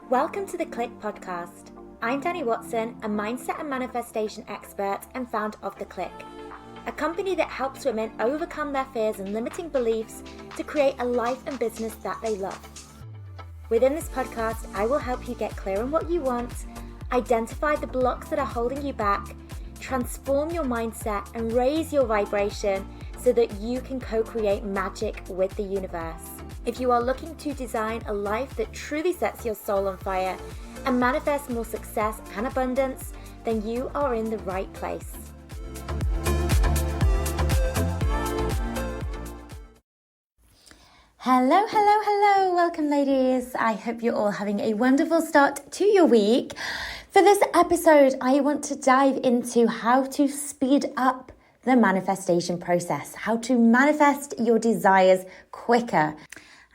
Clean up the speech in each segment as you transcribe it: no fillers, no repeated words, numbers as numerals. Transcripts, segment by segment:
Welcome to the Clique podcast. I'm Dani Watson, a mindset and manifestation expert and founder of the Clique, a company that helps women overcome their fears and limiting beliefs to create a life and business that they love. Within this podcast, I will help you get clear on what you want, identify the blocks that are holding you back, transform your mindset and raise your vibration so that you can co-create magic with the universe. If you are looking to design a life that truly sets your soul on fire and manifest more success and abundance, then you are in the right place. Hello. Welcome, ladies. I hope you're all having a wonderful start to your week. For this episode, I want to dive into how to speed up the manifestation process, how to manifest your desires quicker.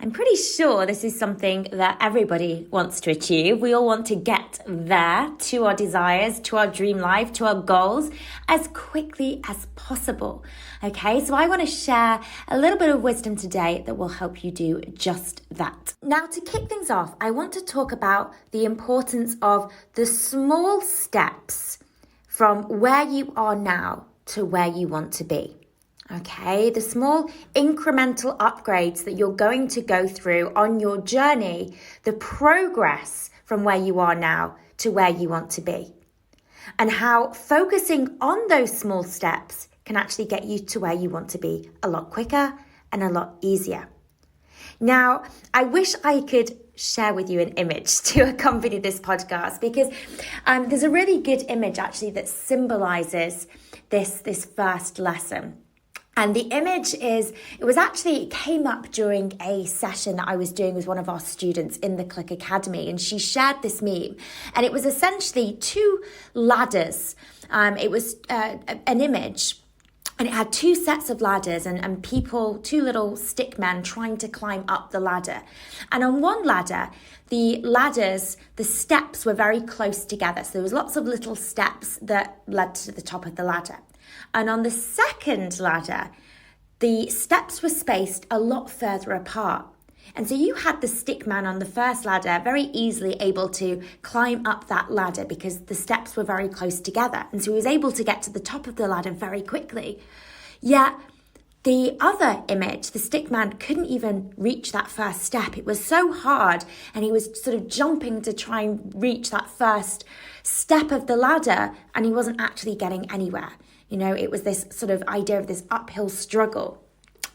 I'm pretty sure this is something that everybody wants to achieve. We all want to get there to our desires, to our dream life, to our goals as quickly as possible. Okay, so I want to share a little bit of wisdom today that will help you do just that. Now, to kick things off, I want to talk about the importance of the small steps from where you are now to where you want to be. Okay, the small incremental upgrades that you're going to go through on your journey, the progress from where you are now to where you want to be, and how focusing on those small steps can actually get you to where you want to be a lot quicker and a lot easier. Now, I wish I could share with you an image to accompany this podcast because there's a really good image actually that symbolizes this first lesson. And the image it came up during a session that I was doing with one of our students in the Clique Academy, and she shared this meme, and it was essentially two ladders. It was an image, and it had two sets of ladders and people, two little stick men trying to climb up the ladder. And on one ladder, the steps were very close together. So there was lots of little steps that led to the top of the ladder. And on the second ladder, the steps were spaced a lot further apart. And so you had the stick man on the first ladder very easily able to climb up that ladder because the steps were very close together. And so he was able to get to the top of the ladder very quickly. Yet the other image, the stick man couldn't even reach that first step. It was so hard, and he was sort of jumping to try and reach that first step of the ladder, and he wasn't actually getting anywhere. You know, it was this sort of idea of this uphill struggle.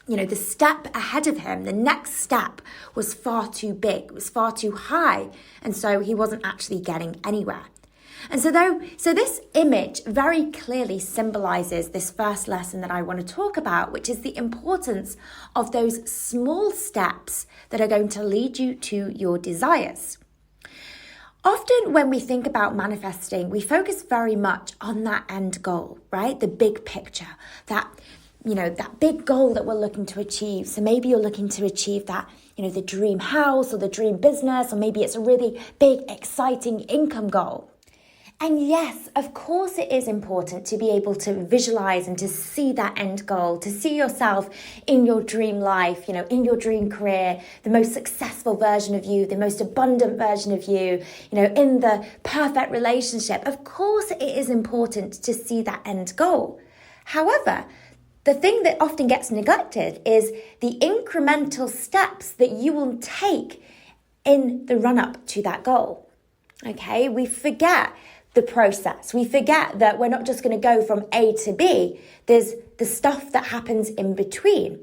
You know, the step ahead of him, the next step was far too big, it was far too high, and so he wasn't actually getting anywhere. And so this image very clearly symbolizes this first lesson that I want to talk about, which is the importance of those small steps that are going to lead you to your desires. Often when we think about manifesting, we focus very much on that end goal, right? The big picture, that big goal that we're looking to achieve. So maybe you're looking to achieve that, the dream house or the dream business, or maybe it's a really big, exciting income goal. And yes, of course it is important to be able to visualize and to see that end goal, to see yourself in your dream life, in your dream career, the most successful version of you, the most abundant version of you, in the perfect relationship. Of course it is important to see that end goal. However, the thing that often gets neglected is the incremental steps that you will take in the run-up to that goal. Okay, we forget the process. We forget that we're not just going to go from A to B. There's the stuff that happens in between.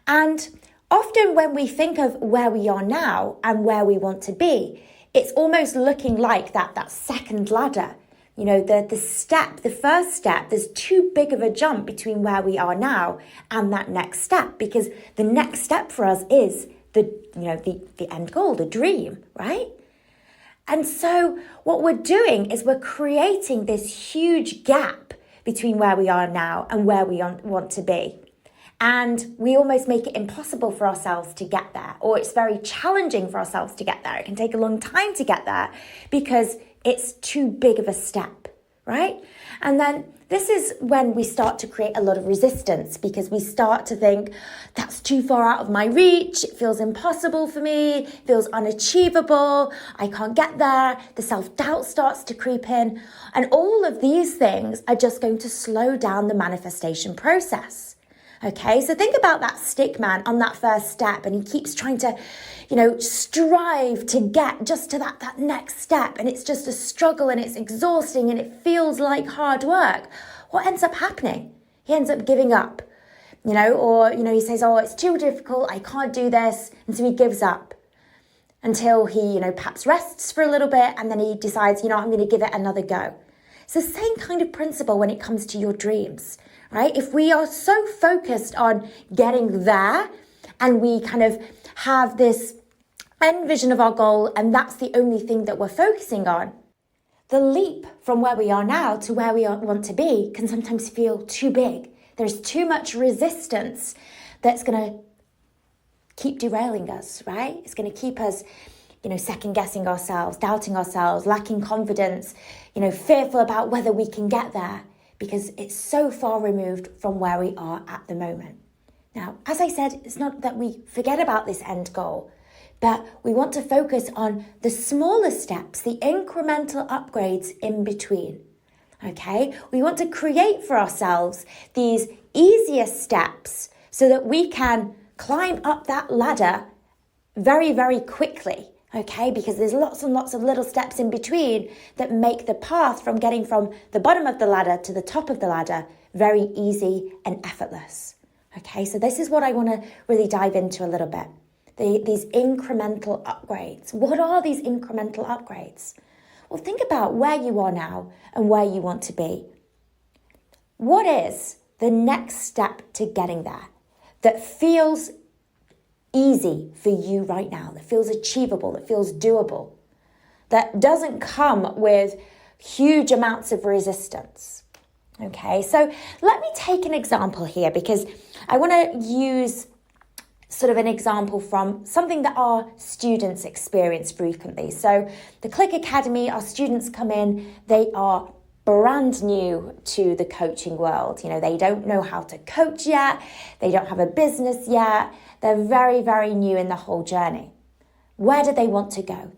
And often when we think of where we are now and where we want to be, it's almost looking like that second ladder. The first step, there's too big of a jump between where we are now and that next step, because the next step for us is the end goal, the dream, right? And so what we're doing is we're creating this huge gap between where we are now and where we want to be. And we almost make it impossible for ourselves to get there, or it's very challenging for ourselves to get there. It can take a long time to get there because it's too big of a step, right? And then this is when we start to create a lot of resistance, because we start to think, that's too far out of my reach, it feels impossible for me, it feels unachievable, I can't get there, the self-doubt starts to creep in, and all of these things are just going to slow down the manifestation process. Okay, so think about that stick man on that first step, and he keeps trying to, strive to get just to that next step, and it's just a struggle, and it's exhausting, and it feels like hard work. What ends up happening? He ends up giving up, or he says, oh, it's too difficult, I can't do this, and so he gives up until he, perhaps rests for a little bit, and then he decides, I'm going to give it another go. It's the same kind of principle when it comes to your dreams, right? If we are so focused on getting there, and we kind of have this end vision of our goal, and that's the only thing that we're focusing on, the leap from where we are now to where we want to be can sometimes feel too big. There's too much resistance that's going to keep derailing us, right? It's going to keep us, second guessing ourselves, doubting ourselves, lacking confidence, fearful about whether we can get there, because it's so far removed from where we are at the moment. Now, as I said, it's not that we forget about this end goal, but we want to focus on the smaller steps, the incremental upgrades in between. Okay? We want to create for ourselves these easier steps so that we can climb up that ladder very, very quickly. Okay? Because there's lots and lots of little steps in between that make the path from getting from the bottom of the ladder to the top of the ladder very easy and effortless. Okay? So this is what I want to really dive into a little bit. These incremental upgrades. What are these incremental upgrades? Well, think about where you are now and where you want to be. What is the next step to getting there that feels easy for you right now, that feels achievable, that feels doable, that doesn't come with huge amounts of resistance? Okay, so let me take an example here, because I want to use sort of an example from something that our students experience frequently. So the Clique Academy, our students come in, they are brand new to the coaching world. They don't know how to coach yet. They don't have a business yet. They're very, very new in the whole journey. Where do they want to go?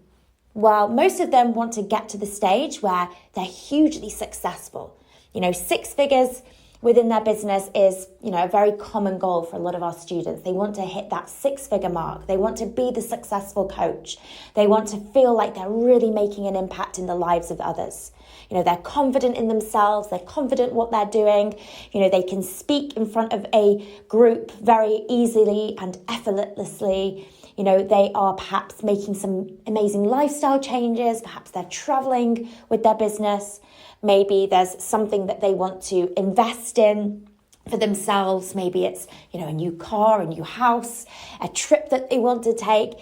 Well, most of them want to get to the stage where they're hugely successful. 6 figures within their business is, a very common goal for a lot of our students. They want to hit that 6-figure mark. They want to be the successful coach. They want to feel like they're really making an impact in the lives of others. They're confident in themselves. They're confident what they're doing. They can speak in front of a group very easily and effortlessly. They are perhaps making some amazing lifestyle changes. Perhaps they're traveling with their business. Maybe there's something that they want to invest in for themselves. Maybe it's, a new car, a new house, a trip that they want to take.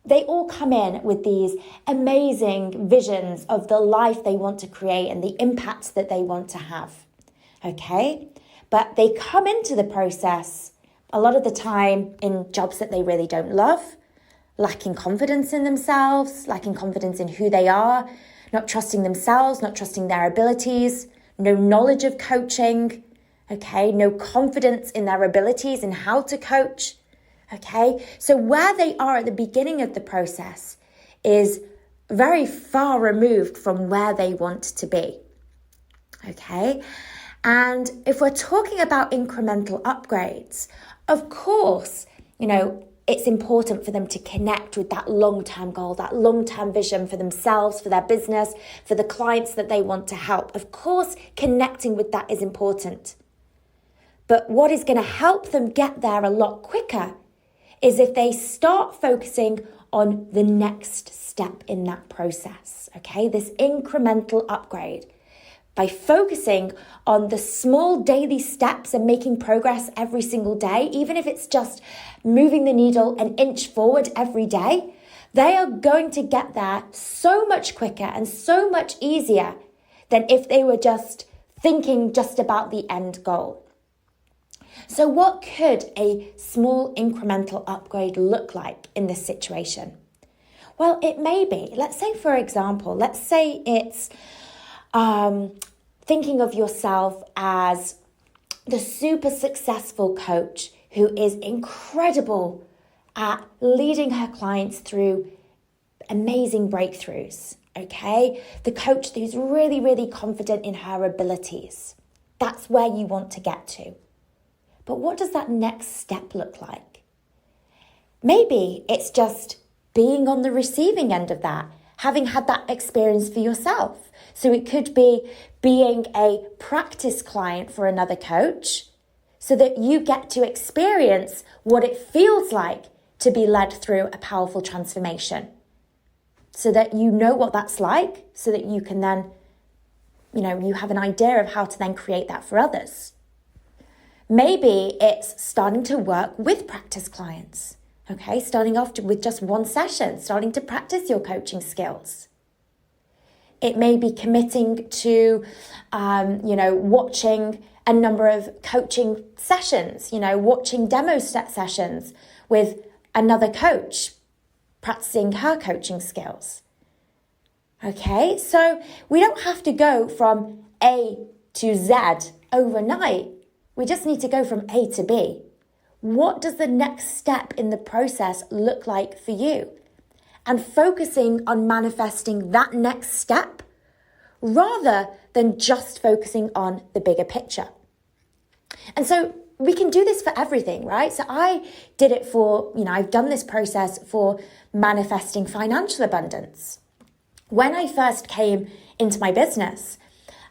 They all come in with these amazing visions of the life they want to create and the impacts that they want to have. Okay? But they come into the process a lot of the time in jobs that they really don't love, lacking confidence in themselves, lacking confidence in who they are, not trusting themselves, not trusting their abilities, no knowledge of coaching, okay, no confidence in their abilities and how to coach, okay? So where they are at the beginning of the process is very far removed from where they want to be, okay? And if we're talking about incremental upgrades, of course, it's important for them to connect with that long-term goal, that long-term vision for themselves, for their business, for the clients that they want to help. Of course, connecting with that is important. But what is going to help them get there a lot quicker is if they start focusing on the next step in that process, okay? This incremental upgrade. By focusing on the small daily steps and making progress every single day, even if it's just moving the needle an inch forward every day, they are going to get there so much quicker and so much easier than if they were just thinking just about the end goal. So what could a small incremental upgrade look like in this situation? Well, it may be, let's say, for example, it's thinking of yourself as the super successful coach who is incredible at leading her clients through amazing breakthroughs, okay? The coach who's really, really confident in her abilities. That's where you want to get to. But what does that next step look like? Maybe it's just being on the receiving end of that, having had that experience for yourself. So it could be being a practice client for another coach so that you get to experience what it feels like to be led through a powerful transformation. So that you know what that's like, so that you can then, you have an idea of how to then create that for others. Maybe it's starting to work with practice clients, okay? Starting off with just one session, starting to practice your coaching skills. It may be committing to, watching a number of coaching sessions, watching demo sessions with another coach, practicing her coaching skills. Okay, so we don't have to go from A to Z overnight. We just need to go from A to B. What does the next step in the process look like for you? And focusing on manifesting that next step rather than just focusing on the bigger picture. And so we can do this for everything, right? So I did it for, I've done this process for manifesting financial abundance. When I first came into my business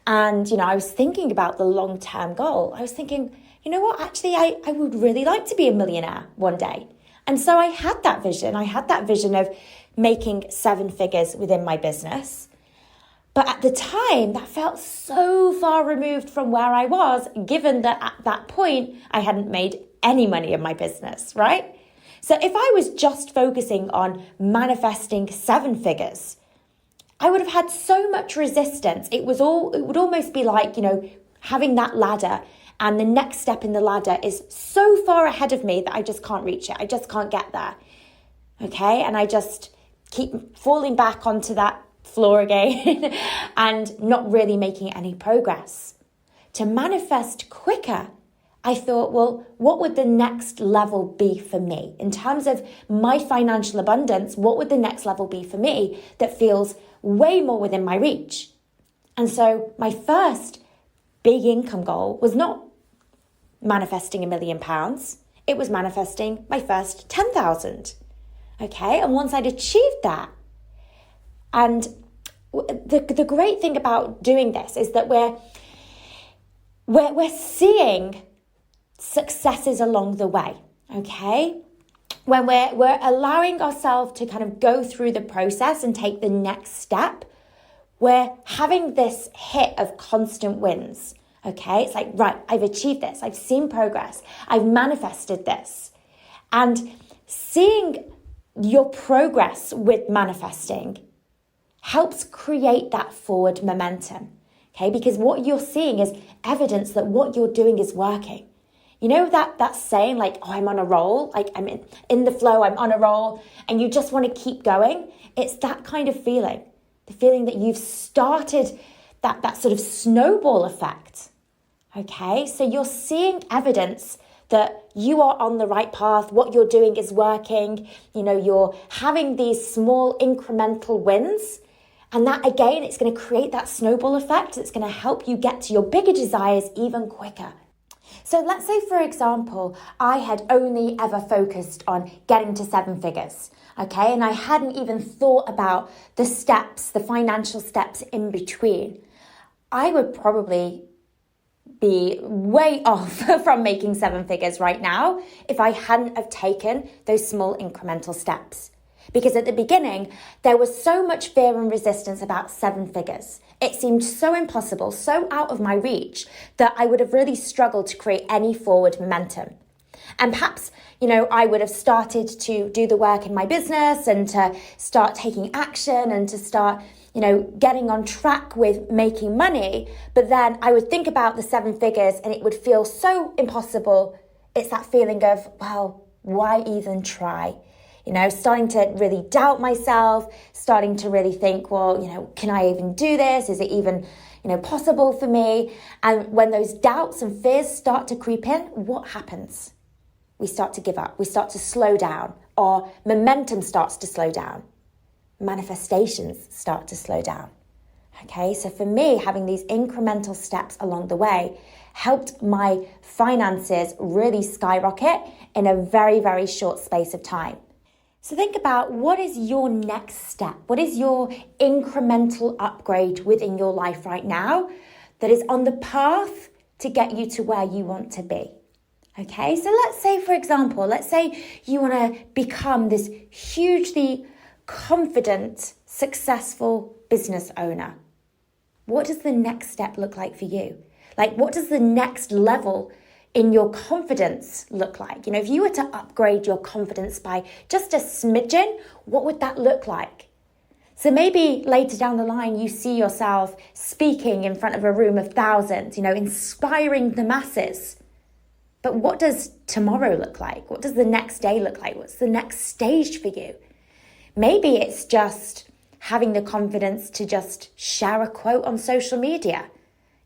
and, I was thinking about the long-term goal, I was thinking, you know what, actually, I would really like to be a millionaire one day. And so I had that vision. I had that vision of making 7 figures within my business. But at the time, that felt so far removed from where I was, given that at that point, I hadn't made any money in my business, right? So if I was just focusing on manifesting 7 figures, I would have had so much resistance. It would almost be like, having that ladder, and the next step in the ladder is so far ahead of me that I just can't reach it. I just can't get there. Okay? And I just keep falling back onto that floor again and not really making any progress. To manifest quicker, I thought, well, what would the next level be for me? In terms of my financial abundance, what would the next level be for me that feels way more within my reach? And so my first big income goal was not manifesting £1 million. It was manifesting my first 10,000. Okay, and once I'd achieved that, and the great thing about doing this is that we're seeing successes along the way, okay? When we're allowing ourselves to kind of go through the process and take the next step, we're having this hit of constant wins, okay? It's like, right, I've achieved this. I've seen progress. I've manifested this. And seeing your progress with manifesting helps create that forward momentum, okay? Because what you're seeing is evidence that what you're doing is working. You know that saying like, oh, I'm on a roll, like I'm in the flow, I'm on a roll, and you just want to keep going? It's that kind of feeling, the feeling that you've started that sort of snowball effect, okay? So you're seeing evidence that you are on the right path, what you're doing is working, you're having these small incremental wins. And that, again, it's going to create that snowball effect. It's going to help you get to your bigger desires even quicker. So let's say, for example, I had only ever focused on getting to 7 figures, okay? And I hadn't even thought about the steps, the financial steps in between. I would probably be way off from making 7 figures right now if I hadn't have taken those small incremental steps. Because at the beginning, there was so much fear and resistance about 7 figures. It seemed so impossible, so out of my reach, that I would have really struggled to create any forward momentum. And perhaps, I would have started to do the work in my business and to start taking action and to start, getting on track with making money. But then I would think about the 7 figures and it would feel so impossible. It's that feeling of, well, why even try? Starting to really doubt myself, starting to really think, well, can I even do this? Is it even, possible for me? And when those doubts and fears start to creep in, what happens? We start to give up. We start to slow down. Our momentum starts to slow down. Manifestations start to slow down. Okay, so for me, having these incremental steps along the way helped my finances really skyrocket in a very, very short space of time. So think about, what is your next step? What is your incremental upgrade within your life right now that is on the path to get you to where you want to be? Okay, so let's say, for example, you want to become this hugely confident, successful business owner. What does the next step look like for you? Like, what does the next level in your confidence look like? If you were to upgrade your confidence by just a smidgen, what would that look like? So maybe later down the line, you see yourself speaking in front of a room of thousands, inspiring the masses. But what does tomorrow look like? What does the next day look like? What's the next stage for you? Maybe it's just having the confidence to just share a quote on social media.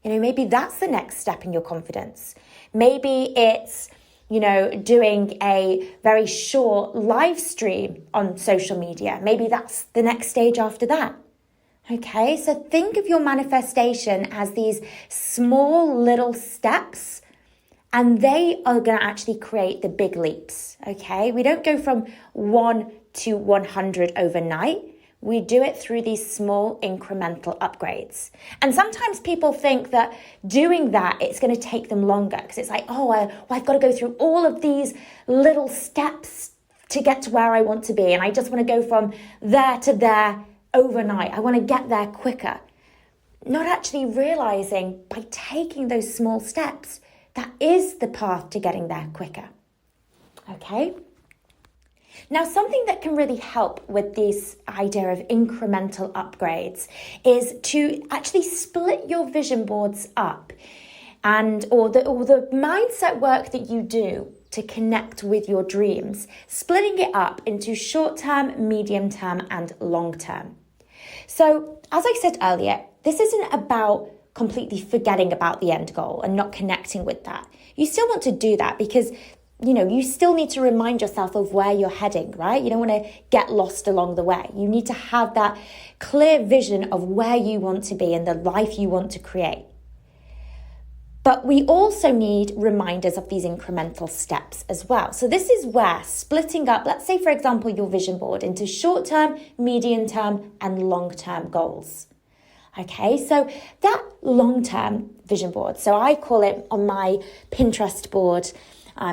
Maybe that's the next step in your confidence. Maybe it's, doing a very short live stream on social media. Maybe that's the next stage after that. Okay, so think of your manifestation as these small little steps, and they are going to actually create the big leaps. Okay, we don't go from 1 to 100 overnight. We do it through these small incremental upgrades. And sometimes people think that doing that, it's going to take them longer, because it's like, I've got to go through all of these little steps to get to where I want to be. And I just want to go from there to there overnight. I want to get there quicker. Not actually realizing, by taking those small steps, that is the path to getting there quicker. Okay? Now, something that can really help with this idea of incremental upgrades is to actually split your vision boards up, or the mindset work that you do to connect with your dreams, splitting it up into short-term, medium-term, and long-term. So, as I said earlier, this isn't about completely forgetting about the end goal and not connecting with that. You still want to do that, because you still need to remind yourself of where you're heading, right? You don't want to get lost along the way. You need to have that clear vision of where you want to be and the life you want to create. But we also need reminders of these incremental steps as well. So this is where splitting up, let's say, for example, your vision board into short-term, medium-term, and long-term goals. Okay, so that long-term vision board, so I call it on my Pinterest board.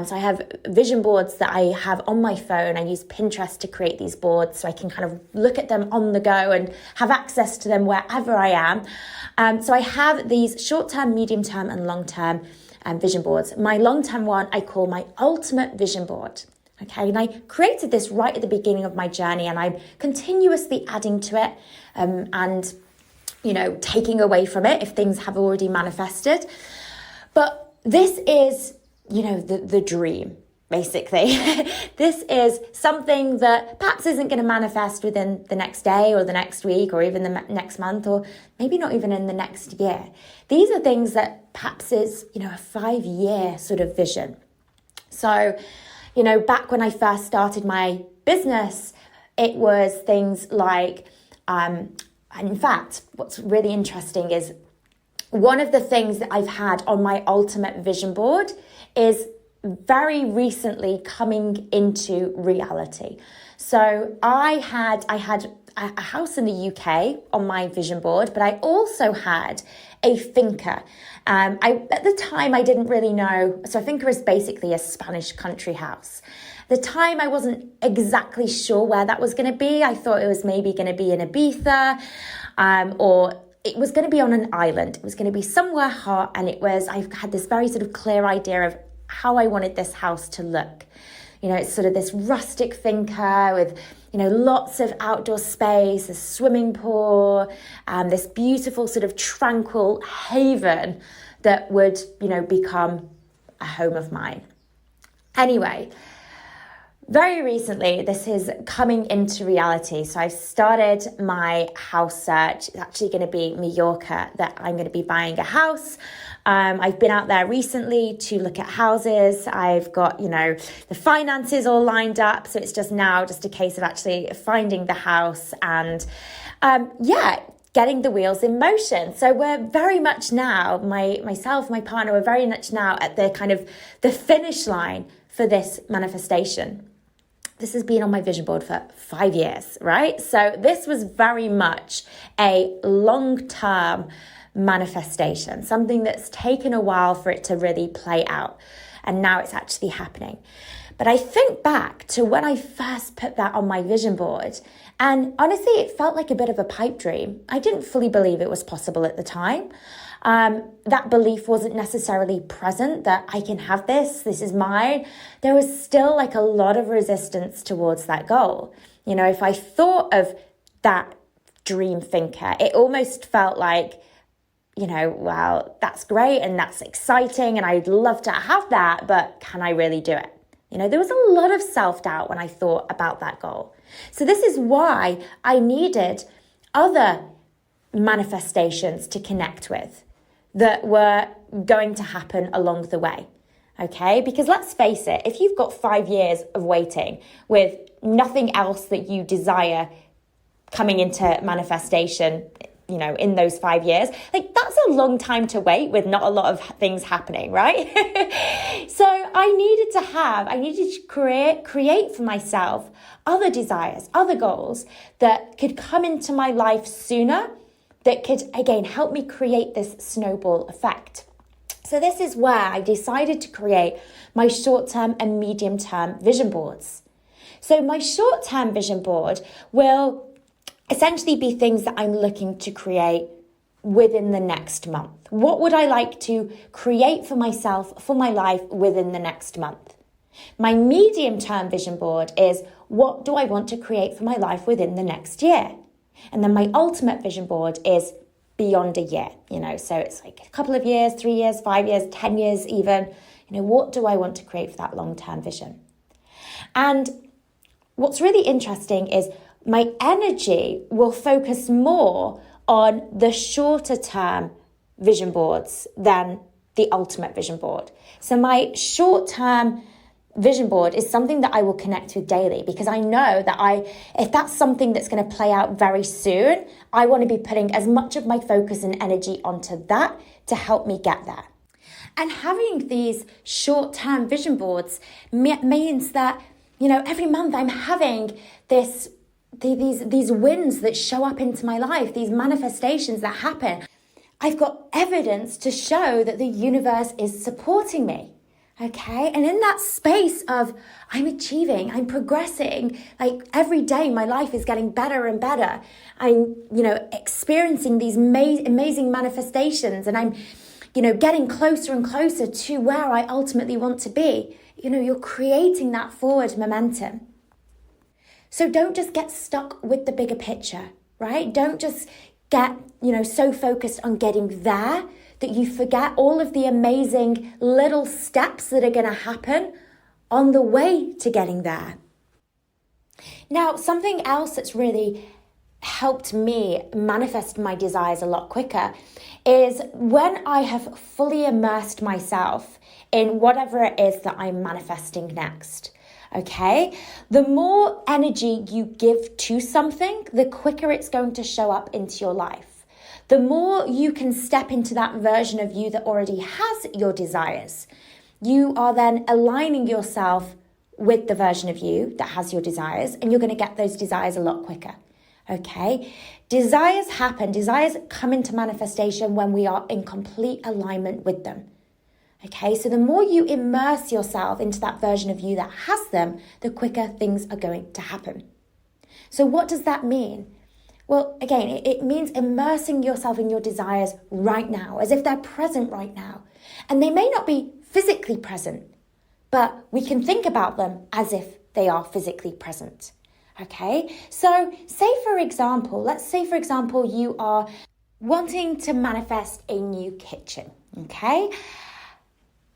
So I have vision boards that I have on my phone. I use Pinterest to create these boards so I can kind of look at them on the go and have access to them wherever I am. So I have these short-term, medium-term, and long-term vision boards. My long-term one I call my ultimate vision board. Okay, and I created this right at the beginning of my journey, and I'm continuously adding to it and taking away from it if things have already manifested. But this is the dream, basically. This is something that perhaps isn't going to manifest within the next day or the next week or even the next month, or maybe not even in the next year. These are things that perhaps is, a 5-year sort of vision. So, back when I first started my business, it was things like, in fact, what's really interesting is one of the things that I've had on my ultimate vision board is very recently coming into reality. So I had a house in the UK on my vision board, but I also had a finca. At the time, I didn't really know. So a finca is basically a Spanish country house. At the time, I wasn't exactly sure where that was going to be. I thought it was maybe going to be in Ibiza, or it was going to be on an island. It was going to be somewhere hot, and I had this very sort of clear idea of how I wanted this house to look. It's sort of this rustic finca with, lots of outdoor space, a swimming pool, this beautiful sort of tranquil haven that would, become a home of mine. Anyway, Very recently, this is coming into reality. So I've started my house search. It's actually going to be Mallorca that I'm going to be buying a house. I've been out there recently to look at houses. I've got, the finances all lined up. So it's just a case of actually finding the house and, getting the wheels in motion. So we're very much now, myself, my partner, we're very much now at the kind of the finish line for this manifestation. This has been on my vision board for 5 years, right? So this was very much a long-term manifestation, something that's taken a while for it to really play out. And now it's actually happening. But I think back to when I first put that on my vision board, and honestly, it felt like a bit of a pipe dream. I didn't fully believe it was possible at the time. That belief wasn't necessarily present that I can have this is mine. There was still like a lot of resistance towards that goal. If I thought of that dream thinker, it almost felt like, well, that's great and that's exciting and I'd love to have that, but can I really do it? There was a lot of self-doubt when I thought about that goal. So this is why I needed other manifestations to connect with that were going to happen along the way. Okay, because let's face it, if you've got 5 years of waiting with nothing else that you desire coming into manifestation, in those 5 years, like that's a long time to wait with not a lot of things happening, right? So I needed to create for myself other desires, other goals that could come into my life sooner, that could, again, help me create this snowball effect. So this is where I decided to create my short-term and medium-term vision boards. So my short-term vision board will essentially be things that I'm looking to create within the next month. What would I like to create for myself, for my life within the next month? My medium-term vision board is what do I want to create for my life within the next year? And then my ultimate vision board is beyond a year, so it's like a couple of years, 3 years, 5 years, 10 years even. What do I want to create for that long-term vision? And what's really interesting is my energy will focus more on the shorter term vision boards than the ultimate vision board. So my short term vision board is something that I will connect with daily because I know that if that's something that's going to play out very soon, I want to be putting as much of my focus and energy onto that to help me get there. And having these short-term vision boards means that, every month I'm having these wins that show up into my life, these manifestations that happen. I've got evidence to show that the universe is supporting me. Okay. And in that space of I'm achieving, I'm progressing, like every day my life is getting better and better. I'm, experiencing these amazing manifestations and I'm, getting closer and closer to where I ultimately want to be. You're creating that forward momentum. So don't just get stuck with the bigger picture, right? Don't just get, so focused on getting there that you forget all of the amazing little steps that are going to happen on the way to getting there. Now, something else that's really helped me manifest my desires a lot quicker is when I have fully immersed myself in whatever it is that I'm manifesting next. Okay, the more energy you give to something, the quicker it's going to show up into your life. The more you can step into that version of you that already has your desires, you are then aligning yourself with the version of you that has your desires, and you're going to get those desires a lot quicker. Okay, desires happen, desires come into manifestation when we are in complete alignment with them. Okay, so the more you immerse yourself into that version of you that has them, the quicker things are going to happen. So what does that mean? Well, again, it means immersing yourself in your desires right now, as if they're present right now. And they may not be physically present, but we can think about them as if they are physically present. Okay, so let's say for example, you are wanting to manifest a new kitchen. Okay.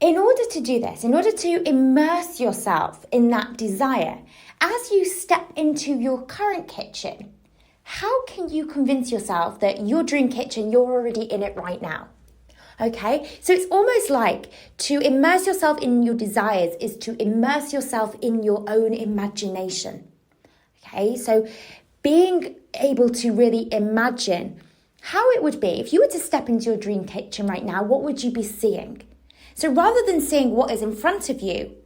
in order to do this, in order to immerse yourself in that desire, as you step into your current kitchen, how can you convince yourself that your dream kitchen, you're already in it right now? Okay, so it's almost like to immerse yourself in your desires is to immerse yourself in your own imagination. Okay, so being able to really imagine how it would be if you were to step into your dream kitchen right now, what would you be seeing? So rather than seeing what is in front of you,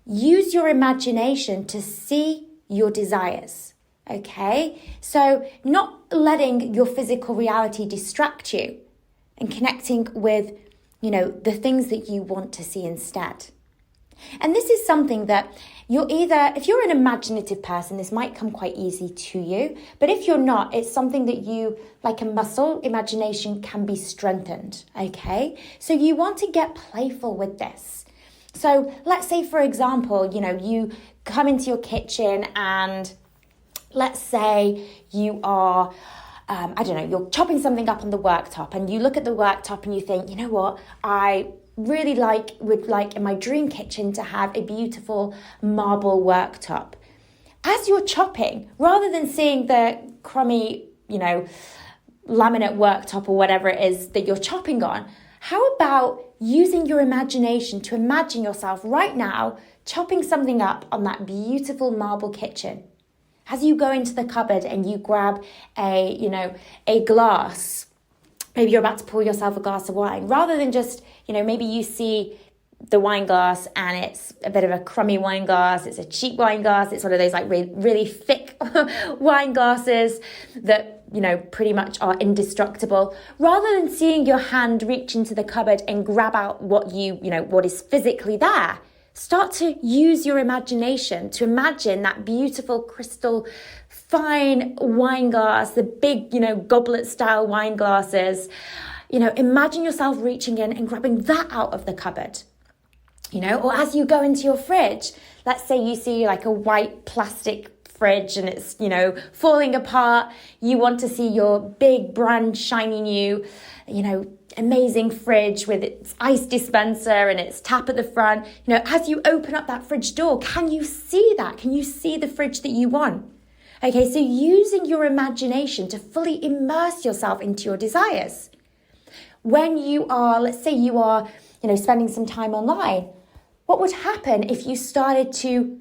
use your imagination to see your desires. Okay, so not letting your physical reality distract you and connecting with, the things that you want to see instead. And this is something that if you're an imaginative person, this might come quite easy to you. But if you're not, it's something that you, like a muscle, imagination can be strengthened, okay? So you want to get playful with this. So let's say, for example, you come into your kitchen and let's say you are, you're chopping something up on the worktop and you look at the worktop and you think, you know what, I really would like in my dream kitchen to have a beautiful marble worktop. As you're chopping, rather than seeing the crummy, laminate worktop or whatever it is that you're chopping on, how about using your imagination to imagine yourself right now chopping something up on that beautiful marble kitchen? As you go into the cupboard and you grab a glass, maybe you're about to pour yourself a glass of wine, rather than just, maybe you see the wine glass and it's a bit of a crummy wine glass, it's a cheap wine glass, it's one of those like really thick wine glasses that, pretty much are indestructible. Rather than seeing your hand reach into the cupboard and grab out what what is physically there, start to use your imagination to imagine that beautiful crystal fine wine glass, the big, goblet style wine glasses. Imagine yourself reaching in and grabbing that out of the cupboard. Or as you go into your fridge, let's say you see like a white plastic fridge and it's, falling apart. You want to see your big, brand, shiny new, amazing fridge with its ice dispenser and its tap at the front. As you open up that fridge door, can you see that? Can you see the fridge that you want? Okay, so using your imagination to fully immerse yourself into your desires. When you are, let's say you are, spending some time online, what would happen if you started to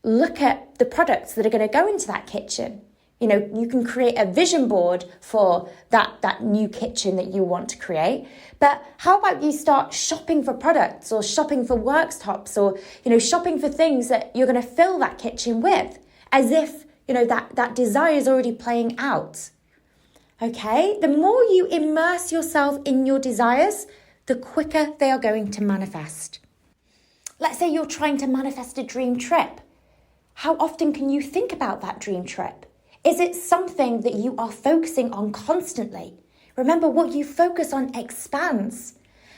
look at the products that are going to go into that kitchen? You can create a vision board for that new kitchen that you want to create. But how about you start shopping for products or shopping for worktops or, shopping for things that you're going to fill that kitchen with as if, that desire is already playing out. Okay? The more you immerse yourself in your desires, the quicker they are going to manifest. Let's say you're trying to manifest a dream trip. How often can you think about that dream trip? Is it something that you are focusing on constantly? Remember, what you focus on expands.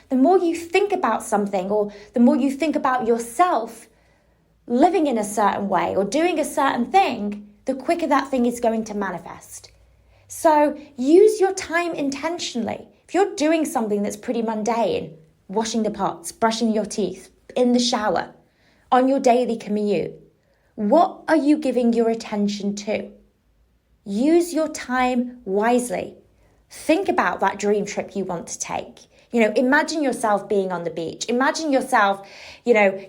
The more you think about something or the more you think about yourself living in a certain way or doing a certain thing, the quicker that thing is going to manifest. So use your time intentionally. If you're doing something that's pretty mundane, washing the pots, brushing your teeth, in the shower, on your daily commute, what are you giving your attention to? Use your time wisely. Think about that dream trip you want to take. Imagine yourself being on the beach. Imagine yourself,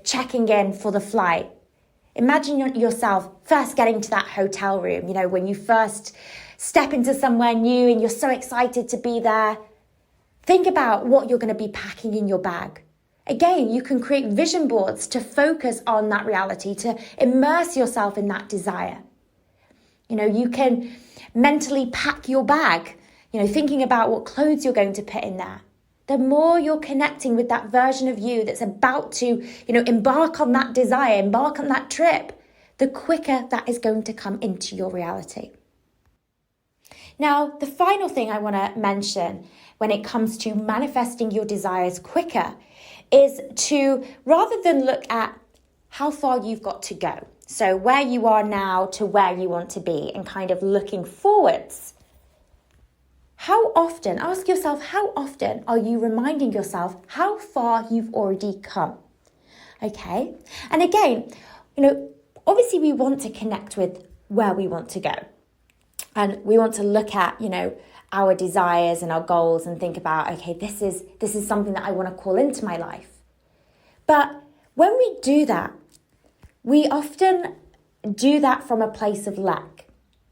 checking in for the flight. Imagine yourself first getting to that hotel room, when you first step into somewhere new and you're so excited to be there. Think about what you're going to be packing in your bag. Again, you can create vision boards to focus on that reality, to immerse yourself in that desire. You can mentally pack your bag, thinking about what clothes you're going to put in there. The more you're connecting with that version of you that's about to, embark on that desire, embark on that trip, the quicker that is going to come into your reality. Now, the final thing I want to mention when it comes to manifesting your desires quicker is to, rather than look at how far you've got to go, so where you are now to where you want to be and kind of looking forwards, ask yourself, how often are you reminding yourself how far you've already come? Okay. And again, obviously we want to connect with where we want to go. And we want to look at, our desires and our goals and think about, okay, this is something that I want to call into my life. But when we do that, we often do that from a place of lack.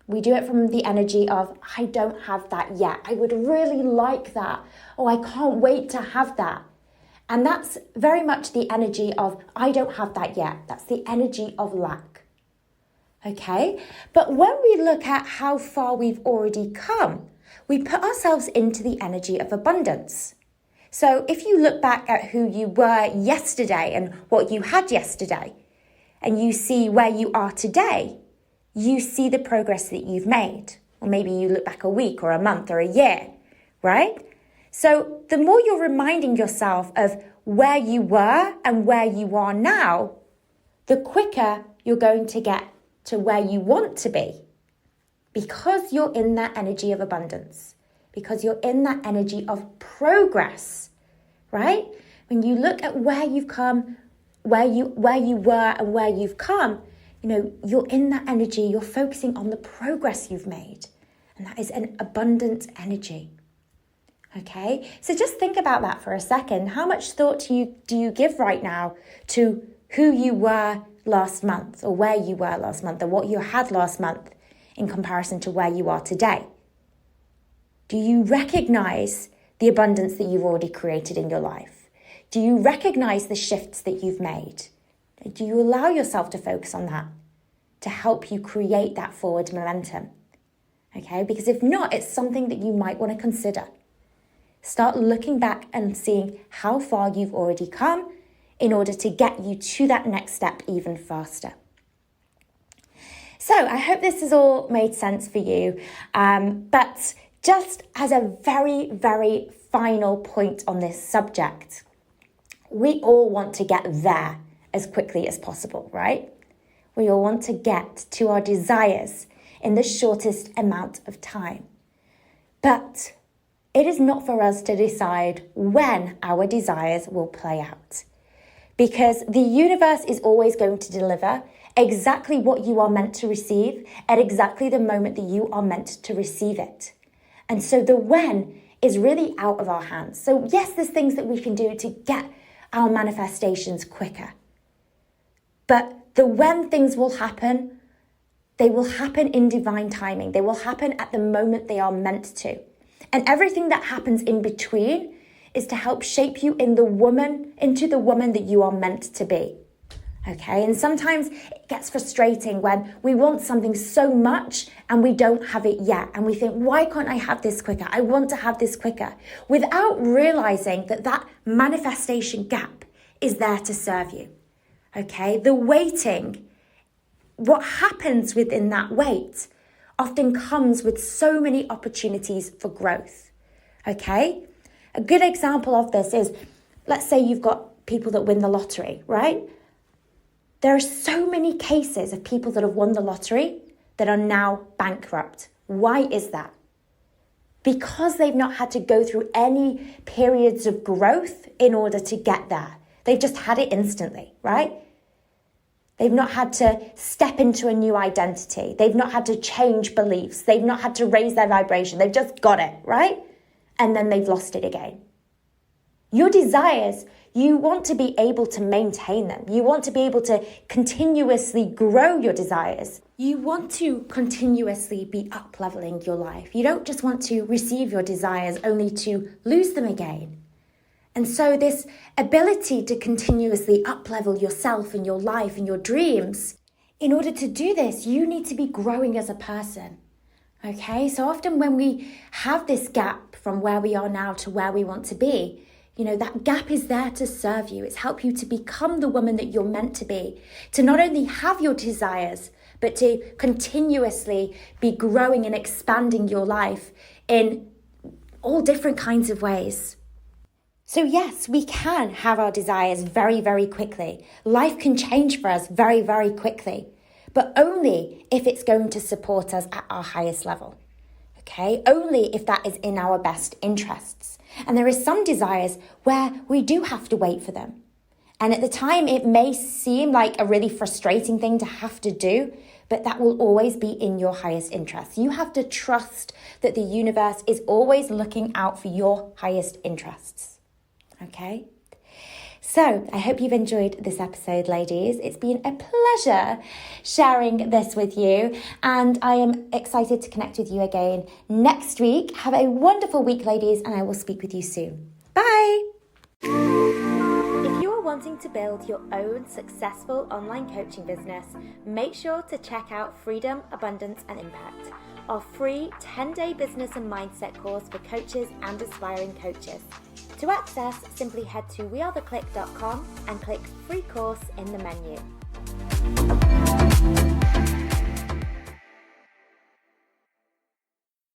We do it from the energy of, I don't have that yet. I would really like that. Oh, I can't wait to have that. And that's very much the energy of, I don't have that yet. That's the energy of lack. Okay? But when we look at how far we've already come, we put ourselves into the energy of abundance. So if you look back at who you were yesterday and what you had yesterday, and you see where you are today, you see the progress that you've made. Or maybe you look back a week or a month or a year, right? So the more you're reminding yourself of where you were and where you are now, the quicker you're going to get to where you want to be, because you're in that energy of abundance, because you're in that energy of progress, right? When you look at where you've come, where you were and where you've come, you're in that energy, you're focusing on the progress you've made. And that is an abundant energy. Okay? So just think about that for a second. How much thought do you give right now to who you were last month, or where you were last month, or what you had last month in comparison to where you are today? Do you recognize the abundance that you've already created in your life? Do you recognize the shifts that you've made? Do you allow yourself to focus on that to help you create that forward momentum? Okay, because if not, it's something that you might want to consider. Start looking back and seeing how far you've already come in order to get you to that next step even faster. So I hope this has all made sense for you. But just as a very, very final point on this subject, we all want to get there as quickly as possible, right? We all want to get to our desires in the shortest amount of time. But it is not for us to decide when our desires will play out, because the universe is always going to deliver exactly what you are meant to receive at exactly the moment that you are meant to receive it. And so the when is really out of our hands. So yes, there's things that we can do to get our manifestations quicker. But the when things will happen, they will happen in divine timing. They will happen at the moment they are meant to. And everything that happens in between is to help shape you into the woman that you are meant to be. Okay, and sometimes it gets frustrating when we want something so much and we don't have it yet. And we think, why can't I have this quicker? I want to have this quicker. Without realizing that manifestation gap is there to serve you. Okay, the waiting, what happens within that wait often comes with so many opportunities for growth. Okay, a good example of this is, let's say you've got people that win the lottery, right? There are so many cases of people that have won the lottery that are now bankrupt. Why is that? Because they've not had to go through any periods of growth in order to get there. They've just had it instantly, right? They've not had to step into a new identity. They've not had to change beliefs. They've not had to raise their vibration. They've just got it, right? And then they've lost it again. Your desires, you want to be able to maintain them. You want to be able to continuously grow your desires. You want to continuously be up-leveling your life. You don't just want to receive your desires only to lose them again. And so this ability to continuously up-level yourself and your life and your dreams, in order to do this, you need to be growing as a person. Okay, so often when we have this gap from where we are now to where we want to be, that gap is there to serve you. It's help you to become the woman that you're meant to be, to not only have your desires, but to continuously be growing and expanding your life in all different kinds of ways. So yes, we can have our desires very, very quickly. Life can change for us very, very quickly, but only if it's going to support us at our highest level. okay? Only if that is in our best interests. And there is some desires where we do have to wait for them. And at the time, it may seem like a really frustrating thing to have to do, but that will always be in your highest interest. You have to trust that the universe is always looking out for your highest interests, okay? So I hope you've enjoyed this episode, ladies. It's been a pleasure sharing this with you, and I am excited to connect with you again next week. Have a wonderful week, ladies, and I will speak with you soon. Bye. If you are wanting to build your own successful online coaching business, make sure to check out Freedom, Abundance and Impact, our free 10-day business and mindset course for coaches and aspiring coaches. To access, simply head to wearetheclique.com and click free course in the menu.